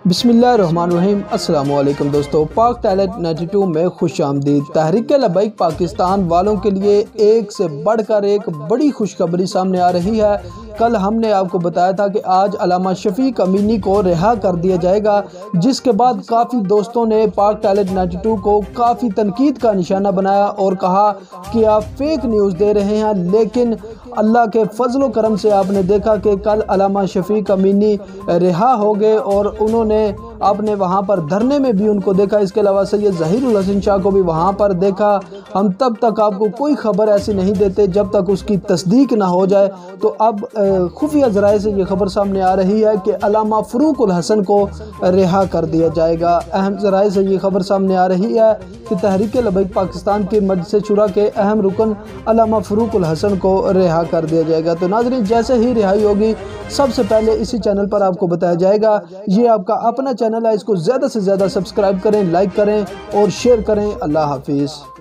بسم اللہ الرحمن الرحیم۔ السلام علیکم دوستو، پاک ٹیلنٹ 92 میں خوش آمدید۔ تحریک لبیک پاکستان والوں کے لیے ایک سے بڑھ کر ایک بڑی خوشخبری سامنے آ رہی ہے۔ کل ہم نے آپ کو بتایا تھا کہ آج علامہ شفیق امینی کو رہا کر دیا جائے گا، جس کے بعد کافی دوستوں نے پاک ٹیلنٹ 92 کو کافی تنقید کا نشانہ بنایا اور کہا کہ آپ فیک نیوز دے رہے ہیں، لیکن اللہ کے فضل و کرم سے آپ نے دیکھا کہ کل علامہ شفیق امینی رہا ہو گئے اور انہوں نے آپ نے وہاں پر دھرنے میں بھی ان کو دیکھا۔ اس کے علاوہ سید ظہیر الحسن شاہ کو بھی وہاں پر دیکھا۔ ہم تب تک آپ کو کوئی خبر ایسی نہیں دیتے جب تک اس کی تصدیق نہ ہو جائے، تو اب خفیہ ذرائع سے یہ خبر سامنے آ رہی ہے کہ علامہ فاروق الحسن کو رہا کر دیا جائے گا۔ اہم ذرائع سے یہ خبر سامنے آ رہی ہے کہ تحریک لبیک پاکستان کے مجلس شورا کے اہم رکن علامہ فاروق الحسن کو رہا کر دیا جائے گا۔ تو ناظرین، جیسے ہی رہائی ہوگی سب سے پہلے اسی چینل پر آپ کو بتایا جائے گا۔ یہ آپ کا اپنا چینل ہے، اس کو زیادہ سے زیادہ سبسکرائب کریں، لائک کریں اور شیئر کریں۔ اللہ حافظ۔